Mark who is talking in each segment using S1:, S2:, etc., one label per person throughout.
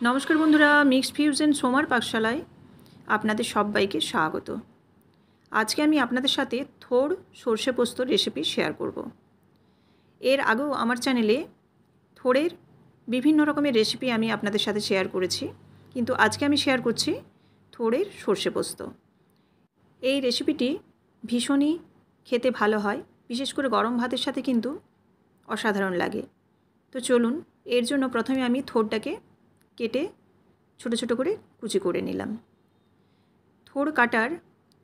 S1: নমস্কার বন্ধুরা, mixed fusion সোমার পাকশালায় আপনাদের সবাইকে স্বাগত। আজকে আমি আপনাদের সাথে থোর সর্ষে পোস্তর রেসিপি শেয়ার করব। এর আগেও আমার চ্যানেলে থোরের বিভিন্ন রকমের রেসিপি আমি আপনাদের সাথে শেয়ার করেছি, কিন্তু আজকে আমি শেয়ার করছি থোরের সর্ষে পোস্ত। এই রেসিপিটি ভীষণই খেতে ভালো হয়, বিশেষ করে গরম ভাতের সাথে কিন্তু অসাধারণ লাগে। তো চলুন, এর জন্য প্রথমে আমি থোরটাকে কেটে ছোট ছোট করে কুচি করে নিলাম। থোর কাটার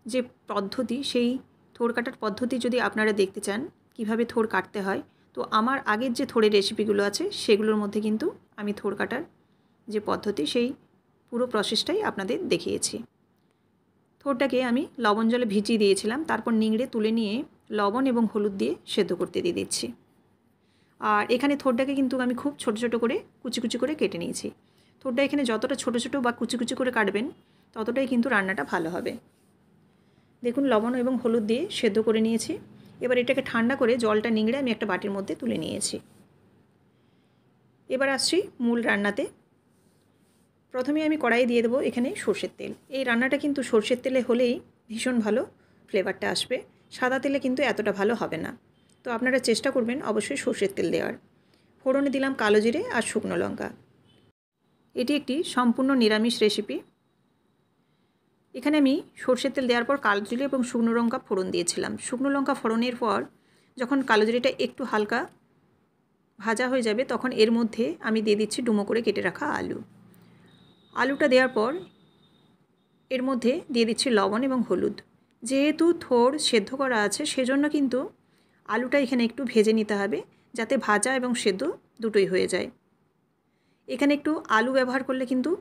S1: যে পদ্ধতি, সেই থোর কাটার পদ্ধতি যদি আপনারা দেখতে চান কিভাবে থোর কাটতে হয়, তো আমার আগের যে থোরের রেসিপিগুলো আছে সেগুলোর মধ্যে কিন্তু আমি থোর কাটার যে পদ্ধতি সেই পুরো প্রসেসটাই আপনাদের দেখিয়েছি। থোরটাকে আমি লবণ জলে ভিজিয়ে দিয়েছিলাম, তারপর নিংড়ে তুলে নিয়ে লবণ এবং হলুদ দিয়ে সেদ্ধ করতে দিয়ে দিচ্ছি। আর এখানে থোরটাকে কিন্তু আমি খুব ছোট ছোট করে কুচি কুচি করে কেটে নিয়েছি। থোরটা এখানে যতটা ছোট ছোট বা কুচি কুচি করে কাটবেন ততটাই কিন্তু রান্নাটা ভালো হবে। দেখুন, লবণ এবং হলুদ দিয়ে সেদ্ধ করে নিয়েছি। এবার এটাকে ঠান্ডা করে জলটা নিংড়ে আমি একটা বাটির মধ্যে তুলে নিয়েছি। এবার আসছি মূল রান্নাতে। প্রথমে আমি কড়াইয়ে দিয়ে দেবো এখানে সর্ষের তেল। এই রান্নাটা কিন্তু সর্ষের তেলে হলেই ভীষণ ভালো ফ্লেভারটা আসবে, সাদা তেলে কিন্তু এতটা ভালো হবে না। তো আপনারা চেষ্টা করবেন অবশ্যই সর্ষের তেল দেওয়ার। ফোড়নে দিলাম কালো জিরে আর শুকনো লঙ্কা। এটি একটি সম্পূর্ণ নিরামিষ রেসিপি। এখানে আমি সর্ষের তেল দেওয়ার পর কালো জিরে এবং শুকনো লঙ্কা ফোড়ন দিয়েছিলাম। শুকনো লঙ্কা ফোড়নের পর যখন কালো জিরেটা একটু হালকা ভাজা হয়ে যাবে তখন এর মধ্যে আমি দিয়ে দিচ্ছি ডুমো করে কেটে রাখা আলু। আলুটা দেওয়ার পর এর মধ্যে দিয়ে দিচ্ছি লবণ এবং হলুদ। যেহেতু থোর সেদ্ধ করা আছে সেজন্য কিন্তু আলুটা এখানে একটু ভেজে নিতে হবে, যাতে ভাজা এবং সেদ্ধ দুটোই হয়ে যায়। এখানে একটু আলু ব্যবহার করলে কিন্তু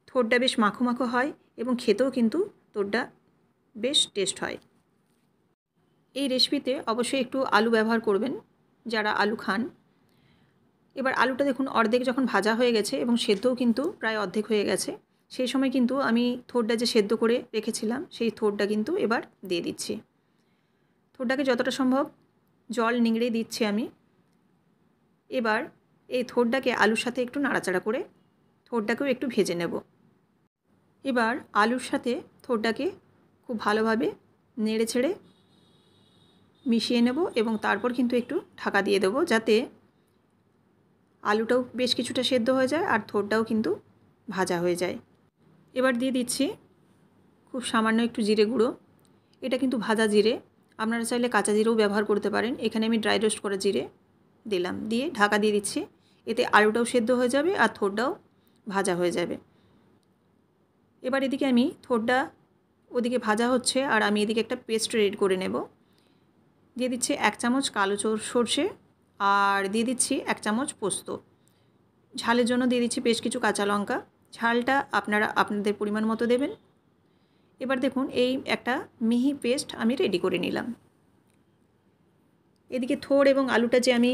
S1: থোরটা বেশ মাখো মাখো হয় এবং খেতেও কিন্তু থোরটা বেশ টেস্ট হয়। এই রেসিপিতে অবশ্যই একটু আলু ব্যবহার করবেন যারা আলু খান। এবার আলুটা দেখুন অর্ধেক যখন ভাজা হয়ে গেছে এবং সেদ্ধও কিন্তু প্রায় অর্ধেক হয়ে গেছে, সেই সময় কিন্তু আমি থোরটা যে সেদ্ধ করে রেখেছিলাম সেই থোরটা কিন্তু এবার দিয়ে দিচ্ছি। থোরটাকে যতটা সম্ভব জল নিংড়ে দিচ্ছি আমি। এবার এই থোরটাকে আলুর সাথে একটু নাড়াচাড়া করে থোরটাকেও একটু ভেজে নেব। এবার আলুর সাথে থোরটাকে খুব ভালোভাবে নেড়ে ছেড়ে মিশিয়ে নেব এবং তারপর কিন্তু একটু ঢাকা দিয়ে দেবো, যাতে আলুটাও বেশ কিছুটা সেদ্ধ হয়ে যায় আর থোরটাও কিন্তু ভাজা হয়ে যায়। এবার দিয়ে দিচ্ছি খুব সামান্য একটু জিরে গুঁড়ো। এটা কিন্তু ভাজা জিরে, আপনারা চাইলে কাঁচা জিরেও ব্যবহার করতে পারেন। এখানে আমি ড্রাই রোস্ট করা জিরে দিলাম, দিয়ে ঢাকা দিয়ে দিচ্ছি। এতে আলুটাও সেদ্ধ হয়ে যাবে আর থোরটাও ভাজা হয়ে যাবে। এবার এদিকে আমি থোরটা ওদিকে ভাজা হচ্ছে আর আমি এদিকে একটা পেস্ট রেডি করে নেব। দিয়ে দিচ্ছি 1 চামচ কালো সর্ষে আর দিয়ে দিচ্ছি 1 চামচ পোস্ত। ঝালের জন্য দিয়ে দিচ্ছি বেশ কিছু কাঁচা লঙ্কা। ঝালটা আপনারা আপনাদের পরিমাণ মতো দেবেন। এবার দেখুন এই একটা মিহি পেস্ট আমি রেডি করে নিলাম। এদিকে থোর এবং আলুটা যে আমি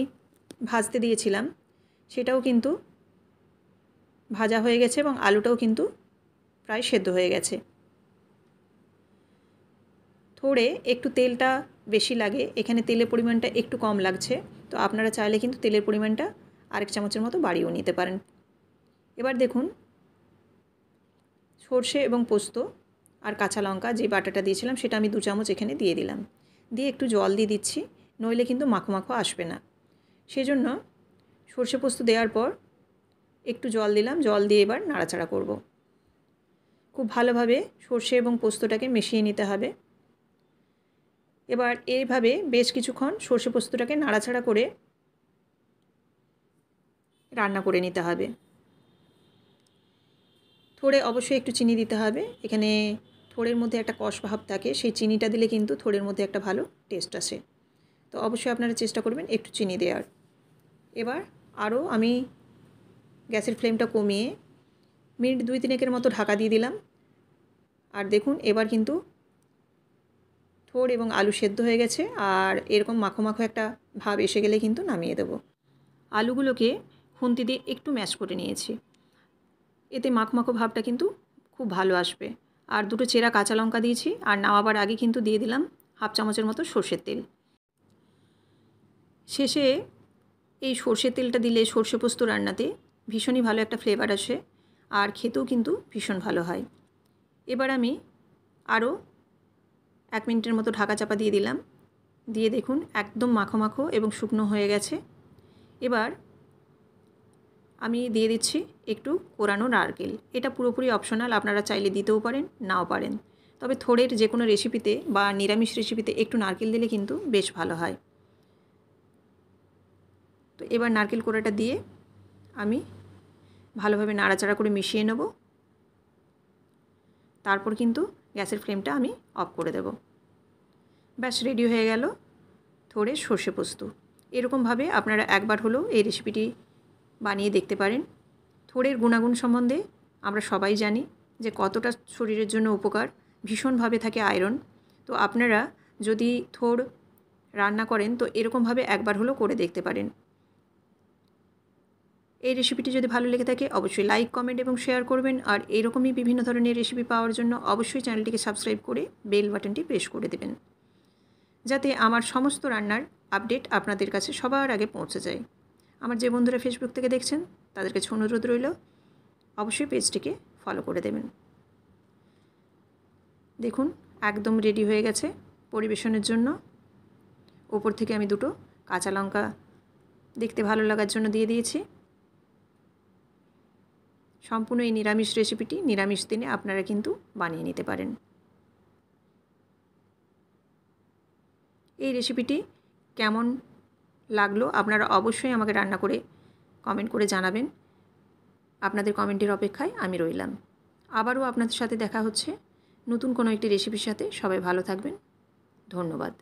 S1: ভাজতে দিয়েছিলাম সেটাও কিন্তু ভাজা হয়ে গেছে এবং আলুটাও কিন্তু প্রায় সেদ্ধ হয়ে গেছে। থোড়ে একটু তেলটা বেশি লাগে, এখানে তেলের পরিমাণটা একটু কম লাগছে, তো আপনারা চাইলে কিন্তু তেলের পরিমাণটা আরেক চামচের মতো বাড়িয়েও নিতে পারেন। এবার দেখুন সর্ষে এবং পোস্ত আর কাঁচা লঙ্কা যে বাটাটা দিয়েছিলাম সেটা আমি 2 চামচ এখানে দিয়ে দিলাম। দিয়ে একটু জল দিয়ে দিচ্ছি, নইলে কিন্তু মাখো মাখো আসবে না। সেজন্য সর্ষে পোস্ত দেওয়ার পর একটু জল দিলাম, জল দিয়ে এবার নাড়াচাড়া করব। খুব ভালোভাবে সর্ষে এবং পোস্তটাকে মিশিয়ে নিতে হবে। এবার এইভাবে বেশ কিছুক্ষণ সর্ষে পোস্তটাকে নাড়াচাড়া করে রান্না করে নিতে হবে। থোড়ে অবশ্যই একটু চিনি দিতে হবে। এখানে থোড়ের মধ্যে একটা কষ ভাব থাকে, সেই চিনিটা দিলে কিন্তু থোড়ের মধ্যে একটা ভালো টেস্ট আসে। তো অবশ্যই আপনারা চেষ্টা করবেন একটু চিনি দেওয়ার। এবার আরও আমি গ্যাসের ফ্লেমটা কমিয়ে মিনিট 2-3 মতো ঢাকা দিয়ে দিলাম। আর দেখুন এবার কিন্তু থোড় এবং আলু সেদ্ধ হয়ে গেছে আর এরকম মাখো মাখো একটা ভাব এসে গেলে কিন্তু নামিয়ে দেব। আলুগুলোকে খুন্তি দিয়ে একটু ম্যাশ করে নিয়েছি, এতে মাখো মাখো ভাবটা কিন্তু খুব ভালো আসবে। আর 2টো চেরা কাঁচা লঙ্কা দিয়েছি আর নামাবার আগে কিন্তু দিয়ে দিলাম 1/2 চামচের মতো সর্ষের তেল। শেষে এই সর্ষের তেলটা দিলে সর্ষে পোস্ত রান্নাতে ভীষণই ভালো একটা ফ্লেভার আসে আর খেতেও কিন্তু ভীষণ ভালো হয়। এবার আমি আরও 1 মিনিটের মতো ঢাকা চাপা দিয়ে দিলাম। দিয়ে দেখুন একদম মাখো মাখো এবং শুকনো হয়ে গেছে। এবার আমি দিয়ে দিচ্ছি একটু কোরানো নারকেল। এটা পুরোপুরি অপশনাল, আপনারা চাইলে দিতেও পারেন, নাও পারেন। তবে থোড়ের যে কোনো রেসিপিতে বা নিরামিষ রেসিপিতে একটু নারকেল দিলে কিন্তু বেশ ভালো হয়। তো এবার নারকেল কোড়াটা দিয়ে আমি ভালোভাবে নাড়াচাড়া করে মিশিয়ে নেব। তারপর কিন্তু গ্যাসের ফ্লেমটা আমি অফ করে দেব। ব্যাস রেডি হয়ে গেল থোড়ের সর্ষে পোস্ত। এরকমভাবে আপনারা একবার হলেও এই রেসিপিটি বানিয়ে দেখতে পারেন। থোড়ের গুণাগুণ সম্বন্ধে আমরা সবাই জানি যে কতটা শরীরের জন্য উপকার, ভীষণভাবে থাকে আয়রন। তো আপনারা যদি থোড় রান্না করেন তো এরকমভাবে একবার হলেও করে দেখতে পারেন। এই রেসিপিটি যদি ভালো লেগে থাকে অবশ্যই লাইক, কমেন্ট এবং শেয়ার করবেন। আর এরকমই বিভিন্ন ধরনের রেসিপি পাওয়ার জন্য অবশ্যই চ্যানেলটিকে সাবস্ক্রাইব করে বেল বাটনটি প্রেস করে দেবেন, যাতে আমার সমস্ত রান্নার আপডেট আপনাদের কাছে সবার আগে পৌঁছে যায়। আমার যে বন্ধুরা ফেসবুক থেকে দেখছেন তাদের কাছে অনুরোধ রইল অবশ্যই পেজটিকে ফলো করে দেবেন। দেখুন একদম রেডি হয়ে গেছে পরিবেশনের জন্য। ওপর থেকে আমি দুটো কাঁচা লঙ্কা দেখতে ভালো লাগার জন্য দিয়ে দিয়েছি। সম্পূর্ণ এই নিরামিষ রেসিপিটি নিরামিষ দিনে আপনারা কিন্তু বানিয়ে নিতে পারেন। এই রেসিপিটি কেমন লাগলো আপনারা অবশ্যই আমাকে রান্না করে কমেন্ট করে জানাবেন। আপনাদের কমেন্টের অপেক্ষায় আমি রইলাম। আবারও আপনাদের সাথে দেখা হচ্ছে নতুন কোনো একটি রেসিপির সাথে। সবাই ভালো থাকবেন। ধন্যবাদ।